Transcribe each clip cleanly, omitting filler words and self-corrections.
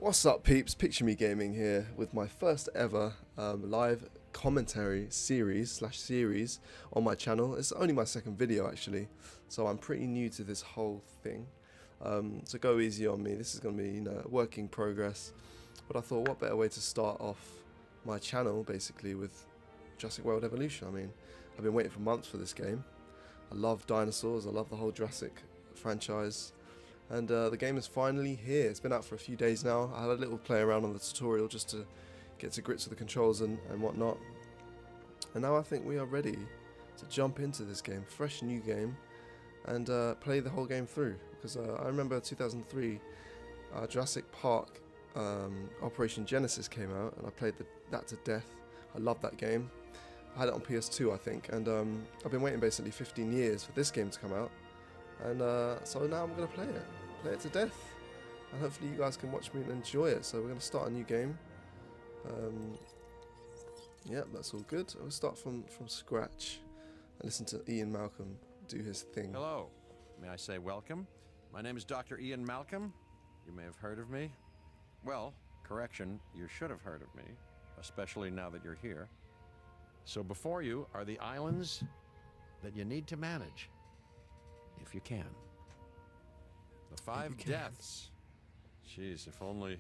What's up, peeps? Picture Me Gaming here with my first ever live commentary series on my channel. It's only my second video actually, so I'm pretty new to this whole thing. So go easy on me. This is going to be, a work in progress. But I thought, what better way to start off my channel basically with Jurassic World Evolution. I mean, I've been waiting for months for this game. I love dinosaurs. I love the whole Jurassic franchise. And the game is finally here. It's been out for a few days now. I had a little play around on the tutorial just to get to grips with the controls and whatnot. And now I think we are ready to jump into this game, fresh new game, and play the whole game through. Because I remember 2003, Jurassic Park Operation Genesis came out, and I played that to death. I loved that game. I had it on PS2, I think, and I've been waiting basically 15 years for this game to come out. And so now I'm going to play it to death, and hopefully you guys can watch me and enjoy it. So we're going to start a new game. Yep, that's all good. We'll start from scratch and listen to Ian Malcolm do his thing. Hello, may I say welcome? My name is Dr. Ian Malcolm. You may have heard of me. Well, correction, you should have heard of me, especially now that you're here. So before you are the islands that you need to manage. If you can. The 5 deaths. Jeez, if only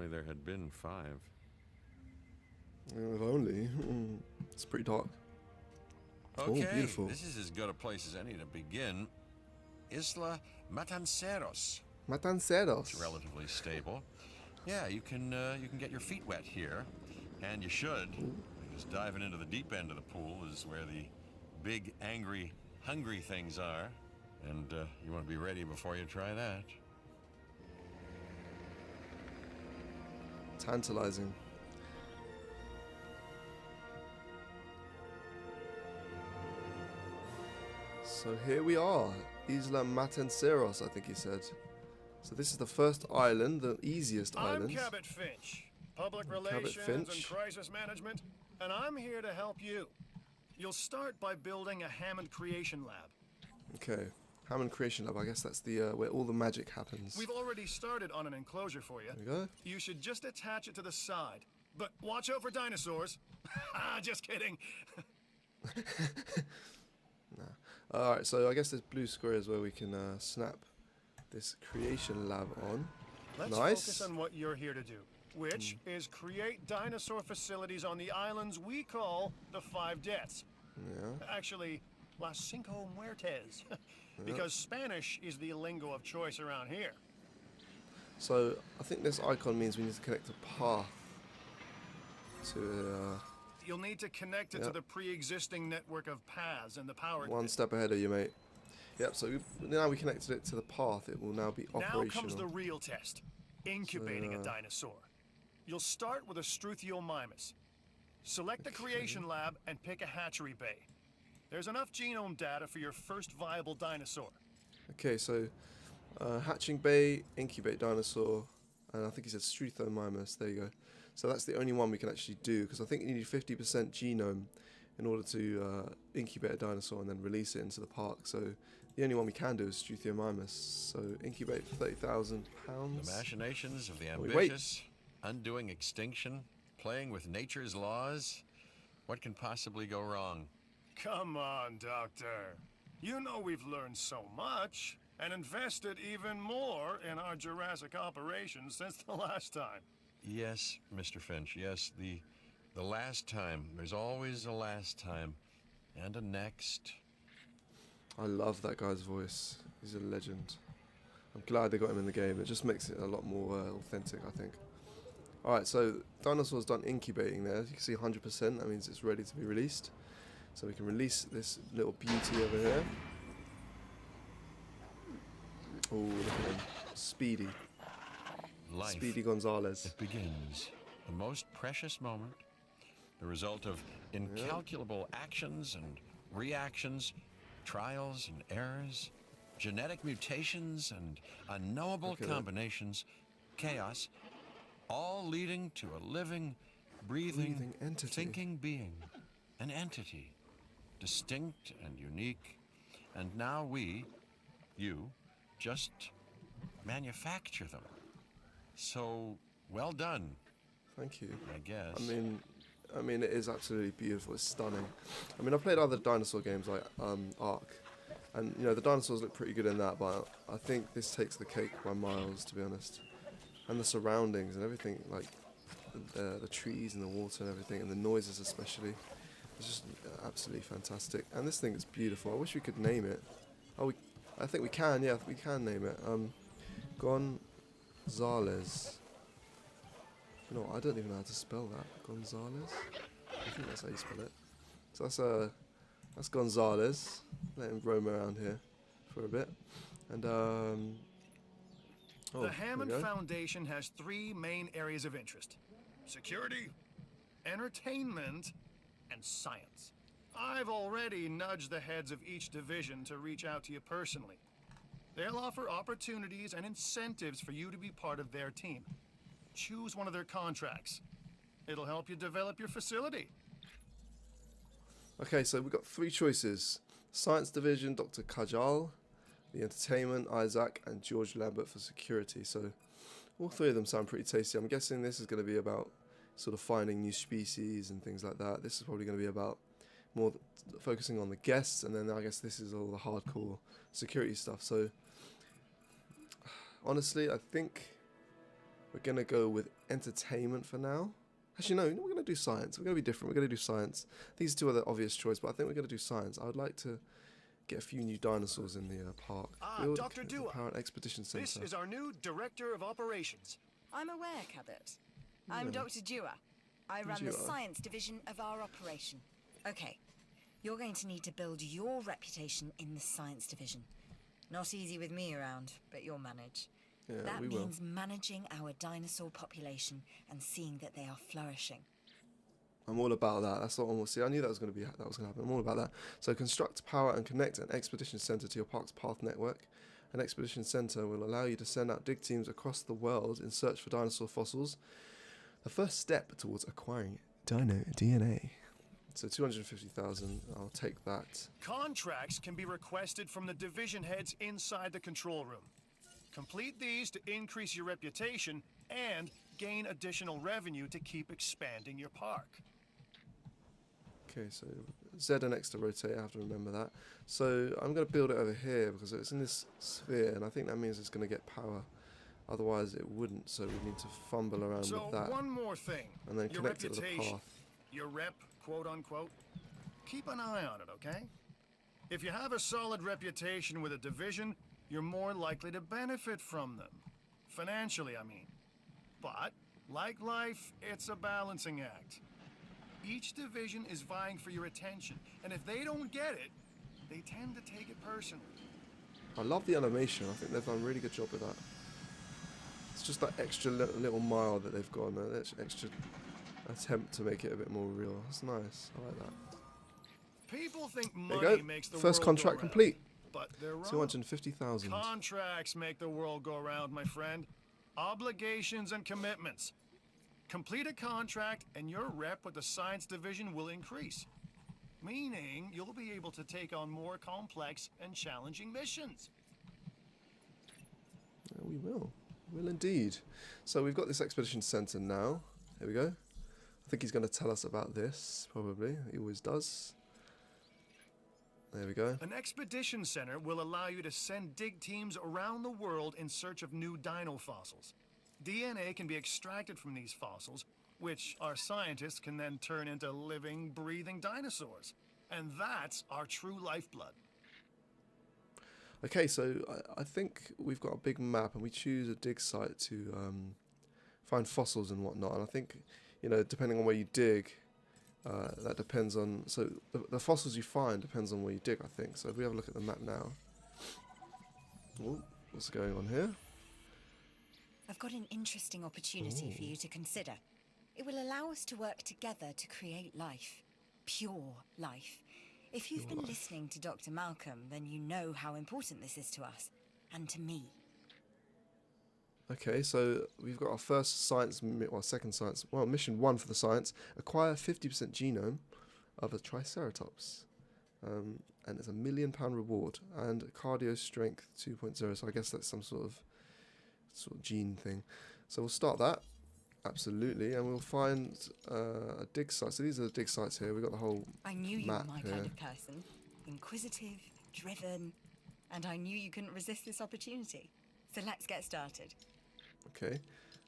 there had been 5. If only. It's pretty dark. Okay, oh, beautiful. This is as good a place as any to begin. Isla Matanceros. Matanceros. It's relatively stable. Yeah, you can get your feet wet here, and you should. Because diving into the deep end of the pool is where the big, angry, hungry things are, and you want to be ready before you try that. Tantalizing. So here we are, Isla Matanceros, I think he said. So this is the first island, the easiest island. I'm Cabot Finch, Public Relations and Crisis Management, and I'm here to help you. You'll start by building a Hammond Creation Lab. Okay, Hammond Creation Lab, I guess that's the where all the magic happens. We've already started on an enclosure for you. There we go. You should just attach it to the side. But watch out for dinosaurs. Just kidding. Nah. Alright, so I guess this blue square is where we can snap this creation lab on. Let's focus on what you're here to do, which is create dinosaur facilities on the islands we call the 5 deaths. Yeah. Actually, Las Cinco Muertes, because Spanish is the lingo of choice around here. So I think this icon means we need to connect a path to You'll need to connect it to the pre-existing network of paths and the power one grid. step ahead of you, mate. Yep, so now we connected it to the path, it will now be operational. Now comes the real test, incubating a dinosaur. You'll start with a Struthiomimus. Select the creation lab and pick a hatchery bay. There's enough genome data for your first viable dinosaur. Okay, so hatching bay, incubate dinosaur, and I think he said Struthiomimus, there you go. So that's the only one we can actually do, because I think you need 50% genome in order to incubate a dinosaur and then release it into the park. So the only one we can do is Struthiomimus. So incubate for £30,000. The machinations of the ambitious, undoing extinction, playing with nature's laws. What can possibly go wrong? Come on, Doctor. You know we've learned so much and invested even more in our Jurassic operations since the last time. Yes, Mr. Finch, yes, the last time. There's always a last time. And a next. I love that guy's voice. He's a legend. I'm glad they got him in the game. It just makes it a lot more authentic, I think. Alright, so dinosaur's done incubating there. As you can see 100%, that means it's ready to be released. So we can release this little beauty over here. Oh, look at him. Speedy. Life. Speedy Gonzalez. It begins. The most precious moment. The result of incalculable actions and reactions, trials and errors, genetic mutations and unknowable combinations, chaos, all leading to a living, breathing entity. Thinking being. An entity. Distinct and unique. And now we, you, just manufacture them. So, well done, Thank you. I guess. I mean, it is absolutely beautiful. It's stunning. I mean, I've played other dinosaur games like Ark, and you know the dinosaurs look pretty good in that, but I think this takes the cake by miles, to be honest. And the surroundings and everything, like the trees and the water and everything, and the noises especially, it's just absolutely fantastic. And this thing is beautiful. I wish we could name it. Oh, I think we can. Yeah, we can name it. Gonzales. You know, I don't even know how to spell that. Gonzales? I think that's how you spell it. So that's Gonzales. Let him roam around here for a bit. And The Hammond Foundation has 3 main areas of interest: security, entertainment, and science. I've already nudged the heads of each division to reach out to you personally. They'll offer opportunities and incentives for you to be part of their team. Choose one of their contracts. It'll help you develop your facility. Okay, so we've got 3 choices. Science Division, Dr. Kajal. The Entertainment, Isaac, and George Lambert for Security. So all 3 of them sound pretty tasty. I'm guessing this is going to be about sort of finding new species and things like that. This is probably going to be about more focusing on the guests, and then I guess this is all the hardcore security stuff. So honestly, I think we're going to go with entertainment for now. Actually, no, we're going to do science. We're going to be different. We're going to do science. These 2 are the obvious choice, but I think we're going to do science. I would like to get a few new dinosaurs in the park. Build Dr. the Dua. Power and Expedition Center. This is our new Director of Operations. I'm aware, Cabot. I'm Dr. Dua. I run the science division of our operation. Okay, you're going to need to build your reputation in the science division. Not easy with me around, but you'll manage. Yeah, that we means managing our dinosaur population and seeing that they are flourishing. I'm all about that. That's what I want to see. I knew that was going to happen. I'm all about that. So construct, power, and connect an expedition center to your park's path network. An expedition center will allow you to send out dig teams across the world in search for dinosaur fossils. The first step towards acquiring dino DNA. So 250,000. I'll take that. Contracts can be requested from the division heads inside the control room. Complete these to increase your reputation and gain additional revenue to keep expanding your park. Okay, so Z and X to rotate, I have to remember that. So I'm going to build it over here because it's in this sphere, and I think that means it's going to get power. Otherwise it wouldn't, so we need to fumble around with that. So one more thing. And then your connect it with the reputation, path. your rep, quote unquote. Keep an eye on it, okay? If you have a solid reputation with a division, you're more likely to benefit from them. Financially, I mean. But, like life, it's a balancing act. Each division is vying for your attention, and if they don't get it, they tend to take it personally. I love the animation. I think they've done a really good job with that. It's just that extra little mile that they've got, that extra attempt to make it a bit more real. It's nice. I like that. People think There money you go. makes the First world contract go round, complete. but they're wrong. 250,000. Contracts make the world go round, my friend. Obligations and commitments. Complete a contract and your rep with the science division will increase. Meaning you'll be able to take on more complex and challenging missions. Yeah, we will. We will indeed. So we've got this expedition center now. Here we go. I think he's going to tell us about this, probably. He always does. There we go. An expedition center will allow you to send dig teams around the world in search of new dino fossils. DNA can be extracted from these fossils, which our scientists can then turn into living, breathing dinosaurs. And that's our true lifeblood. Okay, so I think we've got a big map and we choose a dig site to find fossils and whatnot. And I think, you know, depending on where you dig, that depends on... So the fossils you find depends on where you dig, I think. So if we have a look at the map now. Ooh, what's going on here? I've got an interesting opportunity for you to consider. It will allow us to work together to create life. Pure life. If you've been listening to Dr. Malcolm, then you know how important this is to us. And to me. Okay, so we've got our first science, second science, mission 1 for the science. Acquire 50% genome of a Triceratops. And it's a £1 million reward. And cardio strength 2.0, so I guess that's some sort of gene thing. So we'll start that. Absolutely. And we'll find a dig site. So these are the dig sites here. We've got the whole I knew you were map my here. kind of person. Inquisitive, driven, and I knew you couldn't resist this opportunity. So let's get started. Okay.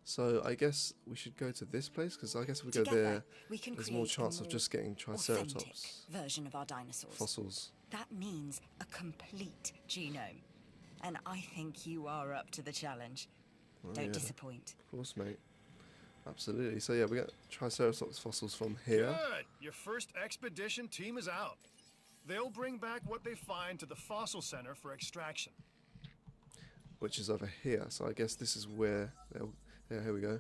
So I guess we should go to this place, because I guess if we go Together, there, we can there's create more a chance of more just getting authentic Triceratops version of our dinosaurs. fossils. That means a complete genome. And I think you are up to the challenge. Oh, Don't yeah. disappoint. Of course, mate. Absolutely. So yeah, we get Triceratops fossils from here. Good. Your first expedition team is out. They'll bring back what they find to the fossil center for extraction. Which is over here. So I guess this is where they'll... Yeah, here we go.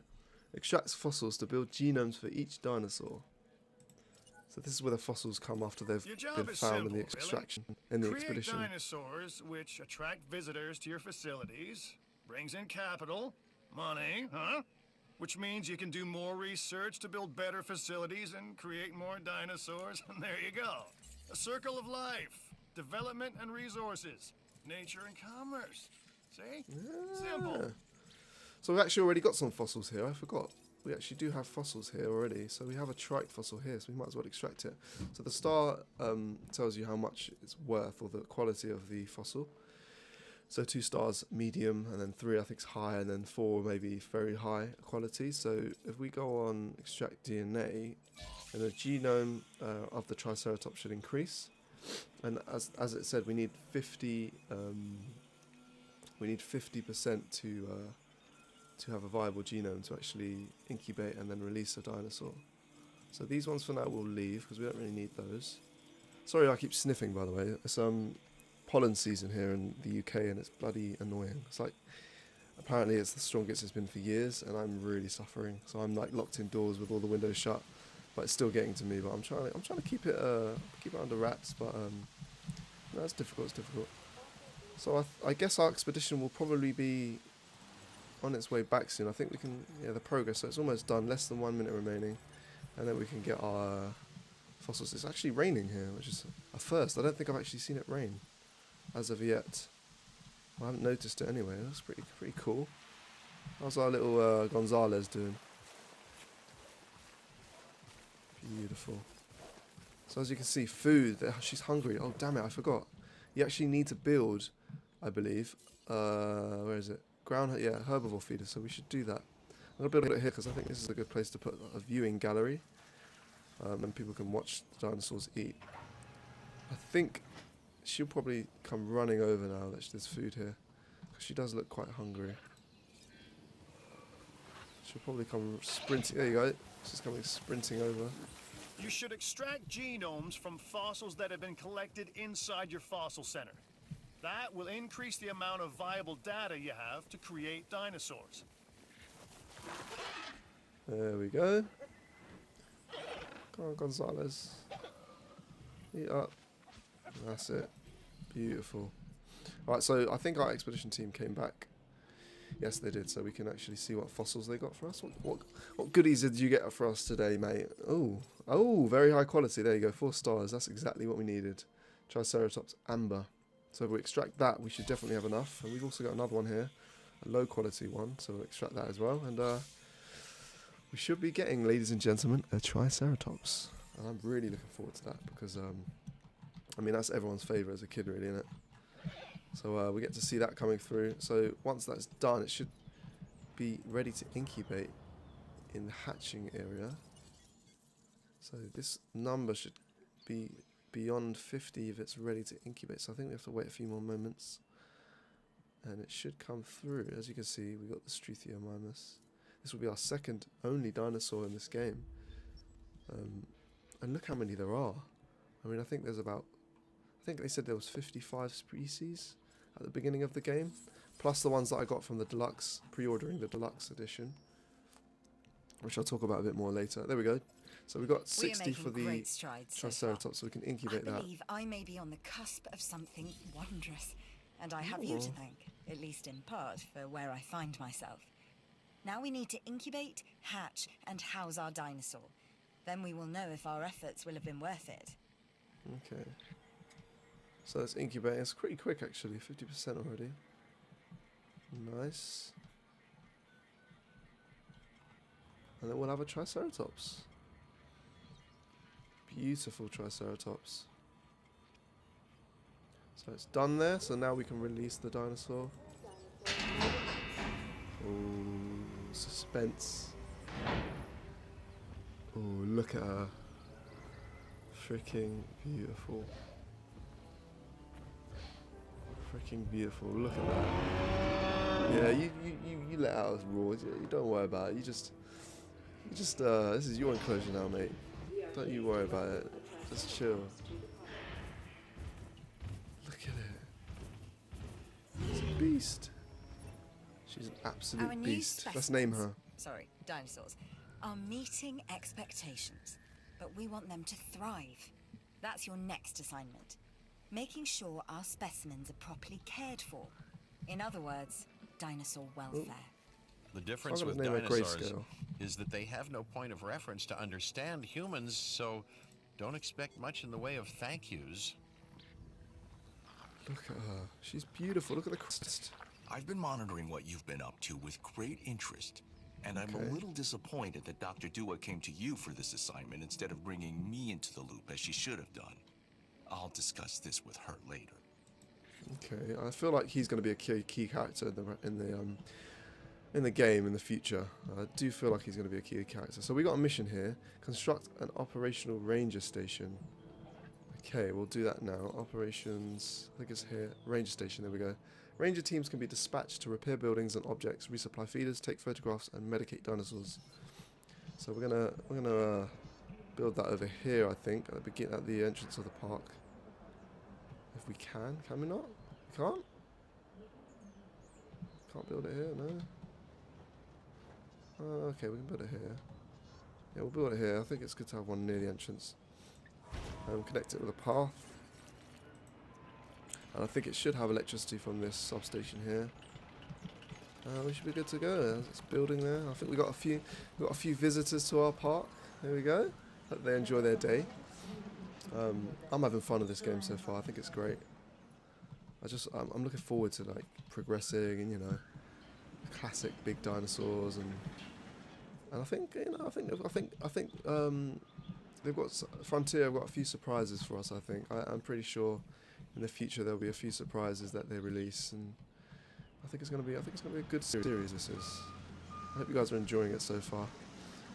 Extracts fossils to build genomes for each dinosaur. So this is where the fossils come after they've Your job been is found in simple, the extraction, in the Create expedition. dinosaurs which attract visitors to your facilities, brings in capital, money, huh? Which means you can do more research to build better facilities and create more dinosaurs, and there you go. A circle of life, development and resources, nature and commerce. See? Simple. So we've actually already got some fossils here. I forgot. We actually do have fossils here already. So we have a trike fossil here, so we might as well extract it. So the star tells you how much it's worth, or the quality of the fossil. So 2 stars, medium, and then 3 I think is high, and then 4 maybe very high quality. So if we go on extract DNA, then the genome of the Triceratops should increase. And as it said, we need 50. We need 50% to have a viable genome to actually incubate and then release a dinosaur. So these ones for now we'll leave, because we don't really need those. Sorry, I keep sniffing, by the way. It's pollen season here in the UK, and it's bloody annoying. It's like, apparently it's the strongest it's been for years, and I'm really suffering. So I'm like locked indoors with all the windows shut, but it's still getting to me. But I'm trying to keep it under wraps. But no, it's difficult. It's difficult. So I guess our expedition will probably be on its way back soon. I think we can, yeah, the progress. So it's almost done. Less than 1 minute remaining, and then we can get our fossils. It's actually raining here, which is a first. I don't think I've actually seen it rain as of yet. I haven't noticed it anyway. That's pretty cool. How's our little Gonzalez doing? Beautiful. So as you can see, food. She's hungry. Oh damn it! I forgot. You actually need to build, I believe. Where is it? Yeah, herbivore feeder. So we should do that. I'm gonna build it here because I think this is a good place to put a viewing gallery, and people can watch the dinosaurs eat. I think she'll probably come running over now that there's food here, because she does look quite hungry. She'll probably come sprinting. There you go. She's coming sprinting over. You should extract genomes from fossils that have been collected inside your fossil center. That will increase the amount of viable data you have to create dinosaurs. There we go. Come on, Gonzalez. Eat up. That's it. Beautiful. Alright, so I think our expedition team came back. Yes, they did. So we can actually see what fossils they got for us. What goodies did you get for us today, mate? Oh, very high quality. There you go. 4 stars. That's exactly what we needed. Triceratops amber. So if we extract that, we should definitely have enough. And we've also got another one here, a low quality one. So we'll extract that as well. And we should be getting, ladies and gentlemen, a Triceratops. And I'm really looking forward to that, because I mean, that's everyone's favourite as a kid, really, isn't it? So we get to see that coming through. So once that's done, it should be ready to incubate in the hatching area. So this number should be beyond 50 if it's ready to incubate. So I think we have to wait a few more moments, and it should come through. As you can see, we got the Struthiomimus. This will be our second only dinosaur in this game. And look how many there are. I mean, I think they said there was 55 species at the beginning of the game, plus the ones that I got from the deluxe, pre-ordering the deluxe edition, which I'll talk about a bit more later. There we go. So we've got 60 for the Triceratops, so we can incubate that. I believe I may be on the cusp of something wondrous, and I have you to thank, at least in part, for where I find myself. Now we need to incubate, hatch, and house our dinosaur. Then we will know if our efforts will have been worth it. Okay. So it's incubating. It's pretty quick, actually. 50% already. Nice. And then we'll have a Triceratops. Beautiful Triceratops. So it's done there, so now we can release the dinosaur. Oh, suspense. Oh, look at her. Freaking beautiful. Freaking beautiful. Look at that. Yeah, you let out a roar. You don't worry about it. You just this is your enclosure now, mate. Don't you worry about it. Just chill. Look at it. It's a beast. She's an absolute Our new beast. Let's name her. Sorry, dinosaurs are meeting expectations, but we want them to thrive. That's your next assignment. Making sure our specimens are properly cared for. In other words, dinosaur welfare. The difference I'm with gonna name her dinosaurs Grayscale. is that they have no point of reference to understand humans, so don't expect much in the way of thank yous. Look at her. She's beautiful. Look at the crest. I've been monitoring what you've been up to with great interest, and I'm a little disappointed that Dr. Dua came to you for this assignment instead of bringing me into the loop as she should have done. I'll discuss this with her later. Okay, I feel like he's going to be a key character in the game in the future. I do feel like he's going to be a key character. So we got a mission here: construct an operational ranger station. Okay, we'll do that now. Operations, I think it's here. Ranger station. There we go. Ranger teams can be dispatched to repair buildings and objects, resupply feeders, take photographs, and medicate dinosaurs. So we're gonna build that over here. I think at the entrance of the park. If we can we not? We can't. Can't build it here, no. Okay, we can build it here. Yeah, we'll build it here. I think it's good to have one near the entrance. And connect it with a path. And I think it should have electricity from this substation here. We should be good to go. It's building there. I think we got a few visitors to our park. There we go. Hope they enjoy their day. I'm having fun with this game so far. I think it's great. I'm looking forward to like progressing and the classic big dinosaurs and I think they've got Frontier have got a few surprises for us. I think I'm pretty sure in the future there'll be a few surprises that they release, and I think it's gonna be a good series. This is. I hope you guys are enjoying it so far.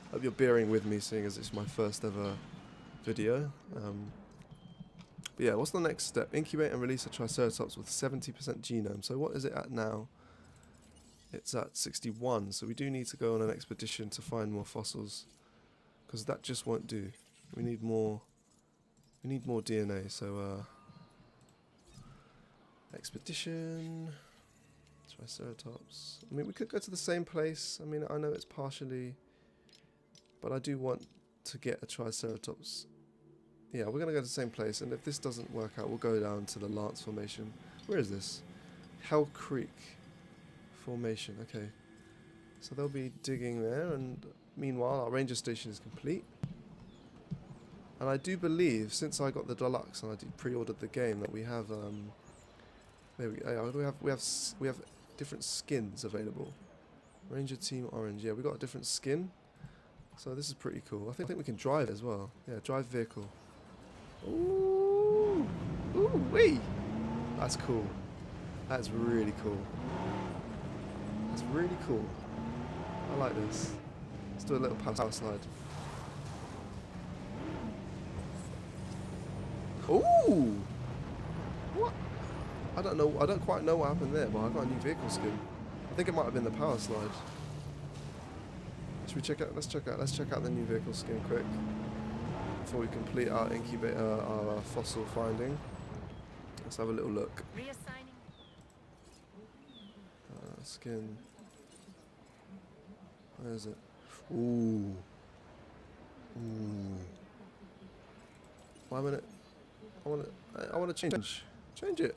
I hope you're bearing with me, seeing as it's my first ever video. But yeah, what's the next step? Incubate and release a Triceratops with 70% genome. So what is it at now? It's at 61. So we do need to go on an expedition to find more fossils, because that just won't do. We need more. We need more DNA. So expedition. Triceratops. I mean, we could go to the same place. I mean, I know it's partially, but I do want to get a Triceratops. Yeah, we're going to go to the same place, and if this doesn't work out, we'll go down to the Lance Formation. Where is this? Hell Creek Formation. Okay. So they'll be digging there, and meanwhile, our ranger station is complete. And I do believe, since I got the deluxe and I pre-ordered the game, that we have there we go. We have different skins available. Ranger Team Orange. Yeah, we got a different skin. So this is pretty cool. I think we can drive as well. Yeah, drive vehicle. Ooh, ooh wee! That's cool. That's really cool. That's really cool. I like this. Let's do a little power slide. Ooh! What? I don't know. I don't quite know what happened there, but I got a new vehicle skin. I think it might have been the power slide. Should we check out? Let's check out the new vehicle skin quick before we complete our our fossil finding. Let's have a little look. Reassigning. Skin. Where is it? Ooh. Ooh. Wait a minute. I want to change it.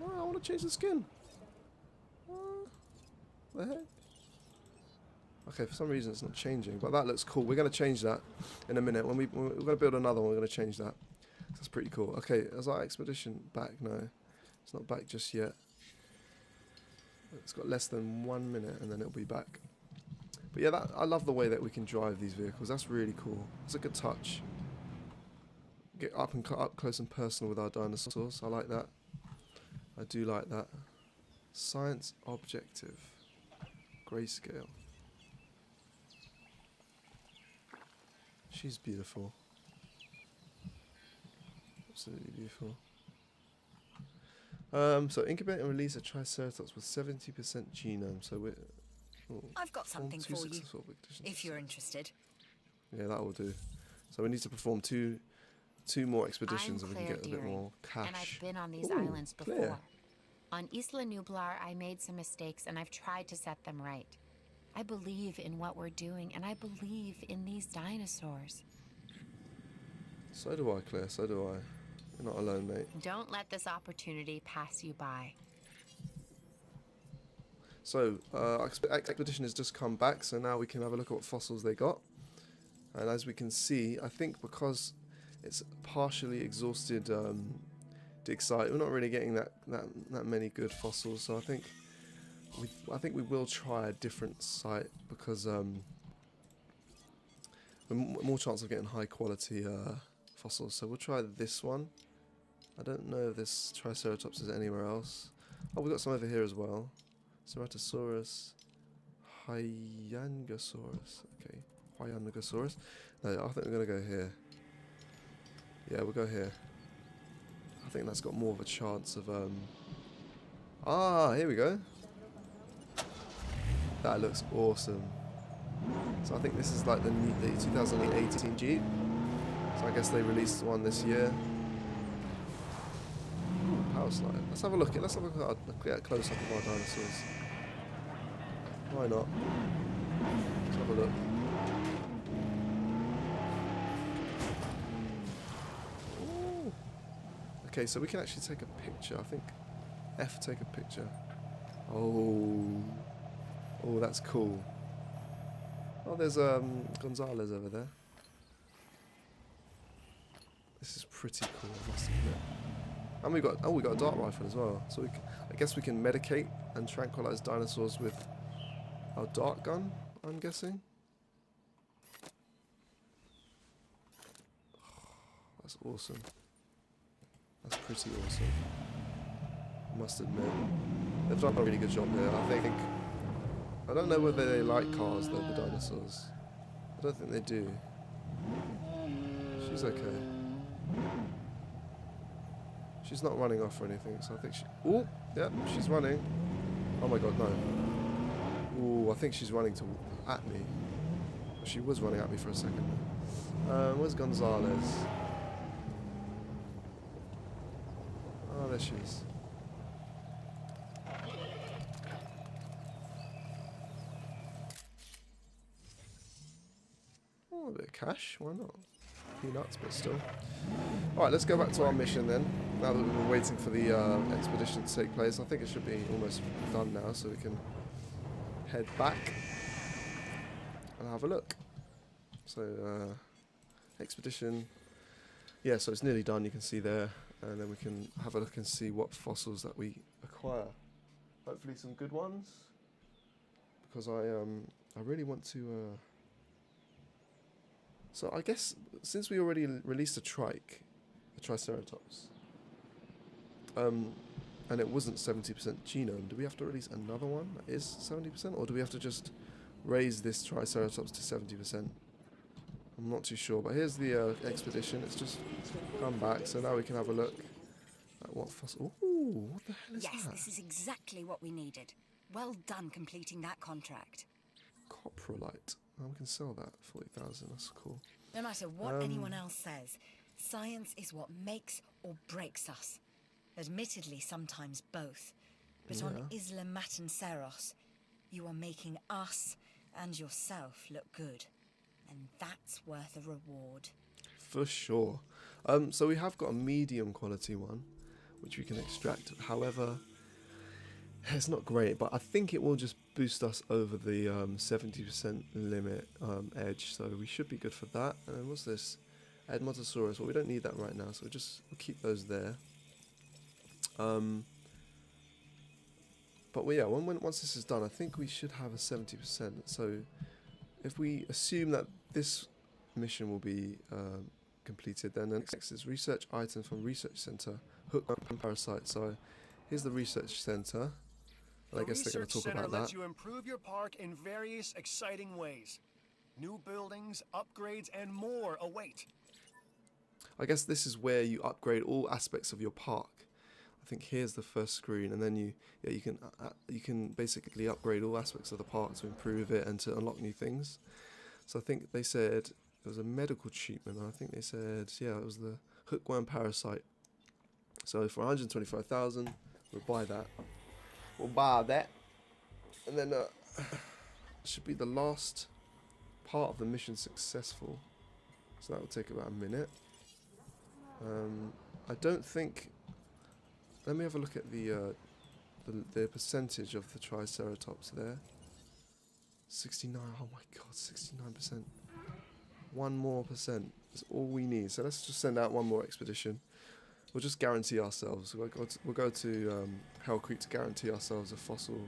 No, I want to change the skin. What the heck? Okay, for some reason it's not changing, but that looks cool. We're going to change that in a minute. We're going to build another one, we're going to change that. That's pretty cool. Okay, is our expedition back? No, it's not back just yet. It's got less than 1 minute and then it'll be back. But yeah, I love the way that we can drive these vehicles. That's really cool. It's a good touch. Get up close and personal with our dinosaurs. I like that. I do like that. Science objective. Grayscale. She's beautiful. Absolutely beautiful. So incubate and release a Triceratops with 70% genome. So we're... I've got something for you, if you're interested. Yeah, that will do. So we need to perform two more expeditions I'm and we can get a bit more cash. And I've been on these Ooh, islands before. Claire. On Isla Nublar, I made some mistakes and I've tried to set them right. I believe in what we're doing and I believe in these dinosaurs. So do I, Claire, so do I. You're not alone, mate. Don't let this opportunity pass you by. So, expedition has just come back, so now we can have a look at what fossils they got. And as we can see, I think because it's partially exhausted dig site, we're not really getting that many good fossils. So I think we will try a different site because we're more chance of getting high quality fossils. So we'll try this one. I don't know if this Triceratops is anywhere else. Oh, we've got some over here as well. Ceratosaurus, Hyangosaurus. Okay, Hyangosaurus. No, I think we're gonna go here. Yeah, we'll go here. I think that's got more of a chance of here we go. That looks awesome. So I think this is like the 2018 Jeep. So I guess they released one this year. Power slide. Let's have a look at. Let's have a close up of our dinosaurs. Why not? Let's have a look. Ooh. Okay, so we can actually take a picture. I think F take a picture. Oh, that's cool. Oh, there's Gonzalez over there. This is pretty cool, I must admit. And we got a dart rifle as well. So I guess we can medicate and tranquilize dinosaurs with our dart gun, I'm guessing. That's awesome. That's pretty awesome. I must admit. They've done a really good job there. I don't know whether they like cars though, the dinosaurs. I don't think they do. She's okay. She's not running off or anything, so I think she... Ooh, yep, she's running. Oh my god, no. Ooh, I think she's running at me. She was running at me for a second. Where's Gonzalez? Oh, there she is. Oh, a bit of cash, why not? Peanuts, but still. Alright, let's go back to our mission then. Now that we've been waiting for the expedition to take place, I think it should be almost done now, so we can head back and have a look. So, expedition. Yeah, so it's nearly done, you can see there. And then we can have a look and see what fossils that we acquire. Hopefully some good ones. Because I really want to... So I guess since we already released a Triceratops, and it wasn't 70% genome, do we have to release another one that is 70%, or do we have to just raise this Triceratops to 70%? I'm not too sure, but here's the expedition. It's just come back, so now we can have a look at what fossil. Ooh, what the hell is that? Yes, this is exactly what we needed. Well done completing that contract. Coprolite. Oh, we can sell that. 40,000. That's cool. No matter what anyone else says, science is what makes or breaks us. Admittedly, sometimes both. But on Isla Matanceros, you are making us and yourself look good. And that's worth a reward. For sure. So we have got a medium quality one, which we can extract. However, it's not great, but I think it will just boost us over the 70% limit edge. So we should be good for that. And then what's this? Edmontosaurus. Well, we don't need that right now, so we'll keep those there. But yeah, once this is done, I think we should have a 70%. So if we assume that this mission will be completed, then the next is research items from research center, hookworm and parasite. So here's the research center. And I guess they're going to talk about that. lets you improve your park in various exciting ways. New buildings, upgrades, and more await. I guess this is where you upgrade all aspects of your park. I think here's the first screen, and then you can basically upgrade all aspects of the park to improve it and to unlock new things. So I think they said it was a medical treatment. I think they said, yeah, it was the hookworm parasite. So for 125,000, we'll buy that. We'll buy that, and then should be the last part of the mission successful. So that will take about a minute. I don't think. Let me have a look at the percentage of the Triceratops there. 69. Oh my God, 69%. 1 more percent. That's all we need. So let's just send out one more expedition. We'll just guarantee ourselves. We'll go to Hell Creek to guarantee ourselves a fossil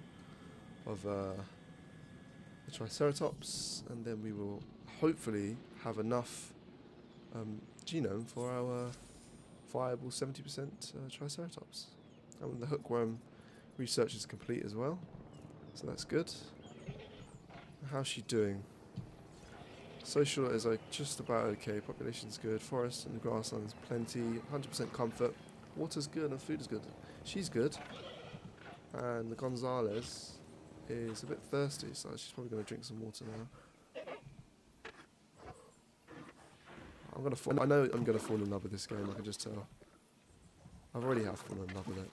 of the Triceratops, and then we will hopefully have enough genome for our viable 70% Triceratops. And the hookworm research is complete as well, so that's good. How's she doing? Social is just about okay. Population's good. Forest and grasslands plenty. 100% comfort. Water's good and food is good. She's good. And the Gonzalez is a bit thirsty, so she's probably going to drink some water now. I know I'm going to fall in love with this game. I can just tell. I've already have fallen in love with it.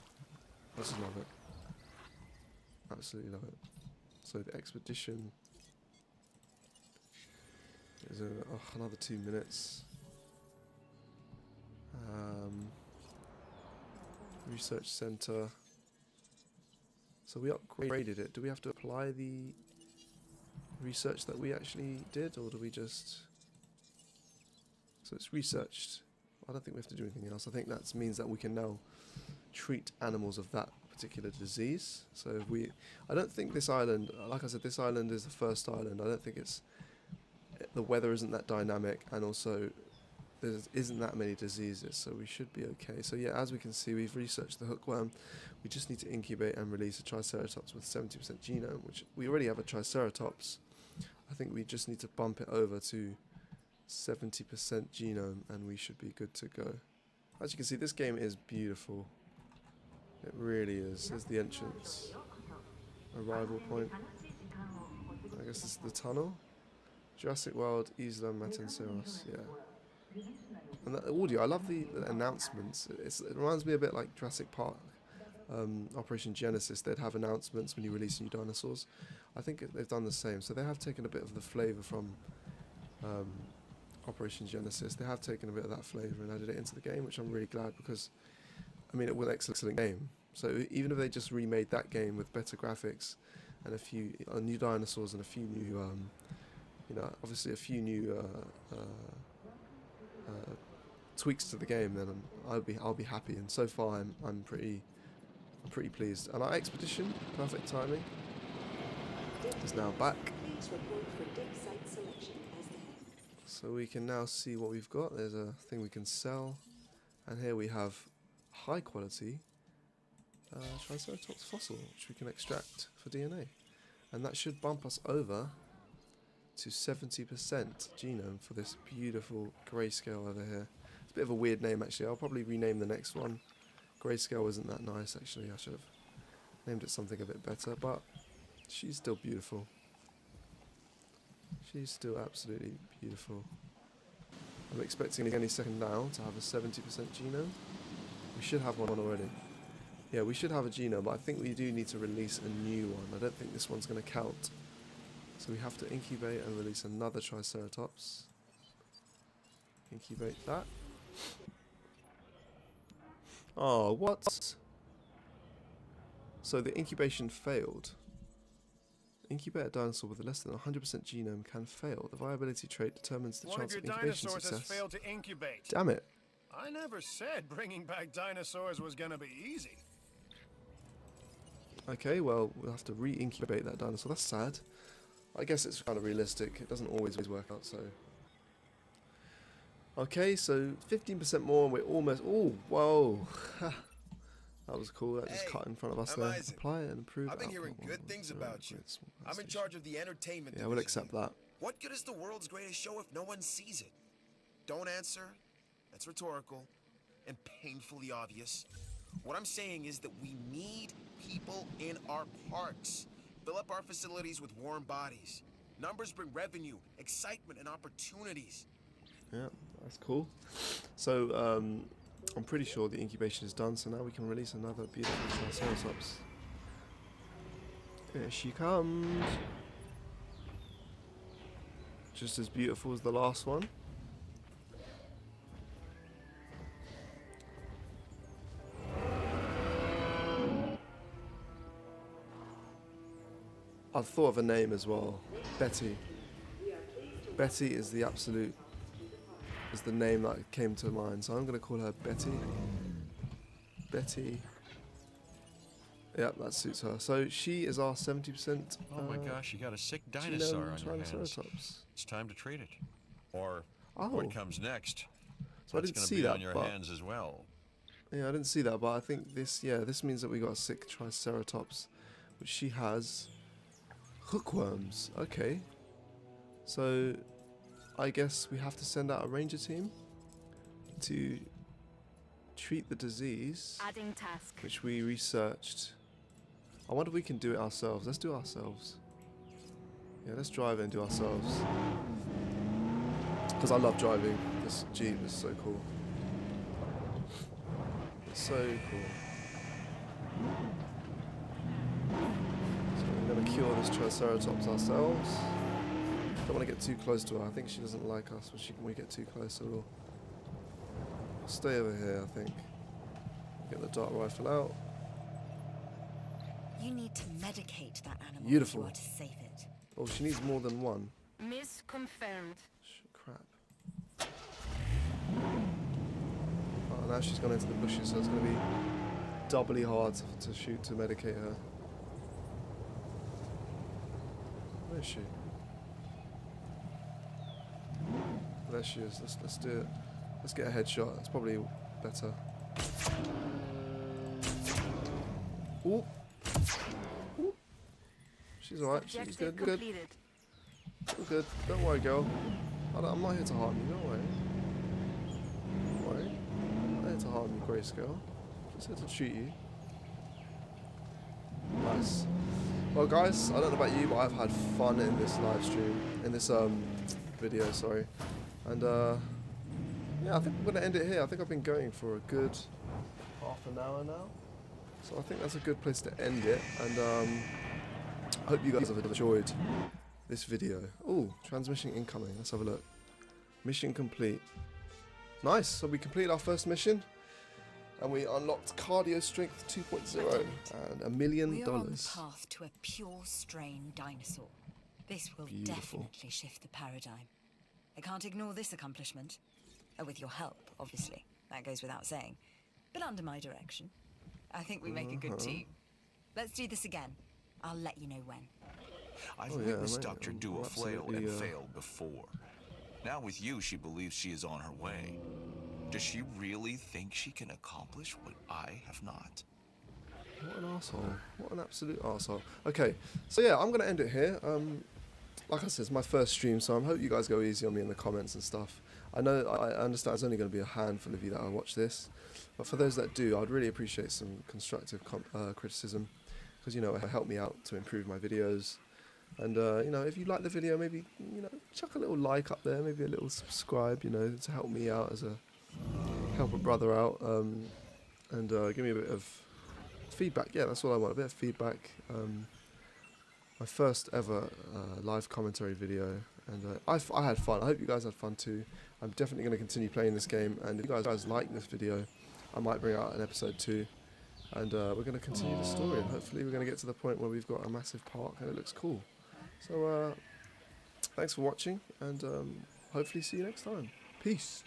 I just love it. Absolutely love it. So the expedition. Is another 2 minutes. Research center. So we upgraded it. Do we have to apply the research that we actually did, or do we just? So it's researched. I don't think we have to do anything else. I think that means that we can now treat animals of that particular disease. So if I don't think this island, like I said, this island is the first island. I don't think the weather isn't that dynamic, and also there isn't that many diseases, so we should be okay. So yeah, as we can see, we've researched the hookworm. We just need to incubate and release a Triceratops with 70% genome, which we already have a Triceratops. I think we just need to bump it over to 70% genome, and we should be good to go. As you can see, this game is beautiful. It really is. There's the entrance. Arrival point. I guess this is the tunnel. Jurassic World, Isla Matanceros, yeah. And the audio, I love the announcements. It reminds me a bit like Jurassic Park, Operation Genesis. They'd have announcements when you release new dinosaurs. I think they've done the same. So they have taken a bit of the flavour from Operation Genesis. They have taken a bit of that flavour and added it into the game, which I'm really glad, because, I mean, it was an excellent game. So even if they just remade that game with better graphics and a few new dinosaurs and a few new obviously a few new tweaks to the game, then I'll be happy. And so far, I'm pretty pleased. And our expedition, perfect timing, is now back. So we can now see what we've got. There's a thing we can sell, and here we have high quality Triceratops fossil, which we can extract for DNA, and that should bump us over to 70% genome for this beautiful grayscale over here. It's a bit of a weird name, actually. I'll probably rename the next one. Grayscale isn't that nice, actually. I should have named it something a bit better, but she's still beautiful. She's still absolutely beautiful. I'm expecting any second now to have a 70% genome. We should have one already. Yeah, we should have a genome, but I think we do need to release a new one. I don't think this one's going to count. So we have to incubate and release another Triceratops. Incubate that. Oh, what? So the incubation failed. Incubate a dinosaur with less than 100% genome can fail. The viability trait determines the chance of incubation dinosaurs success. has failed to incubate. Damn it. I never said bringing back dinosaurs was gonna be easy. Okay, well, we'll have to re-incubate that dinosaur. That's sad. I guess it's kind of realistic. It doesn't always work out, so. Okay, so 15% more, and we're almost. Oh, whoa. That was cool. That just cut in front of us there. Isaac. Apply and improve. I've been hearing good things about you. I'm in charge of the entertainment Yeah, we'll division accept here. that. What good is the world's greatest show if no one sees it? Don't answer. That's rhetorical and painfully obvious. What I'm saying is that we need people in our parks. Fill up our facilities with warm bodies. Numbers bring revenue, excitement, and opportunities. Yeah, that's cool. So, I'm pretty sure the incubation is done, so now we can release another beautiful Triceratops. Here she comes. Just as beautiful as the last one. I've thought of a name as well. Betty. Betty is the absolute, is the name that came to mind. So I'm going to call her Betty. Betty. Yep, that suits her. So she is our 70%. Oh my gosh, you got a sick dinosaur on your hands. Triceratops. It's time to treat it. Or Oh. what comes next? So I That's didn't gonna see be that, on your but hands as well. yeah, I didn't see that, but I think this, yeah, this means that we got a sick Triceratops, which she has hookworms. Okay, so I guess we have to send out a ranger team to treat the disease, Adding task. which we researched. I wonder if we can do it ourselves. Let's do it ourselves. Yeah, let's drive it and do it ourselves. Because I love driving. This Jeep is so cool. It's so cool. So we're going to cure this Triceratops ourselves. Don't want to get too close to her. I think she doesn't like us when we get too close, so we'll stay over here, I think. Get the dart rifle out. You need to medicate that animal Beautiful. if you are to save it. Oh, she needs more than one. Miss confirmed. Crap. Oh, now she's gone into the bushes, so it's going to be doubly hard to shoot to medicate her. Where is she? There she is. Let's do it. Let's get a headshot. It's probably better. Ooh. Ooh. She's alright. She's Objective good. Good. completed. All good. Don't worry, girl. I'm not here to harm you. Don't worry. Don't worry. I'm not here to harm you, Grace girl. Just here to treat you. Nice. Well, guys, I don't know about you, but I've had fun in this live stream, in this video. Sorry. And yeah, I think I'm gonna end it here. I think I've been going for a good half an hour now, so I think that's a good place to end it. And I hope you guys have enjoyed this video. Oh, transmission incoming. Let's have a look. Mission complete. Nice. So we completed our first mission, and we unlocked cardio strength 2.0 and $1 million. We are on the path to a pure strain dinosaur. This will Beautiful. definitely shift the paradigm. I can't ignore this accomplishment. With your help, obviously. That goes without saying. But under my direction. I think we make a good team. Let's do this again. I'll let you know when. I've Oh, yeah, witnessed mate, Dr. I'm do a flail absolutely, and failed before. Now with you, she believes she is on her way. Does she really think she can accomplish what I have not? What an arsehole. What an absolute arsehole. Okay, so yeah, I'm going to end it here. Like I said, it's my first stream, so I hope you guys go easy on me in the comments and stuff. I know, I understand there's only going to be a handful of you that will watch this, but for those that do, I'd really appreciate some constructive criticism, because, you know, it helped me out to improve my videos. And, you know, if you like the video, maybe, you know, chuck a little like up there, maybe a little subscribe, you know, to help me out help a brother out, and give me a bit of feedback. Yeah, that's all I want, a bit of feedback. My first ever live commentary video, and I had fun. I hope you guys had fun too. I'm definitely going to continue playing this game, and if you guys like this video, I might bring out an episode 2, and we're going to continue the story, and hopefully we're going to get to the point where we've got a massive park and it looks cool. So thanks for watching, and hopefully see you next time. Peace.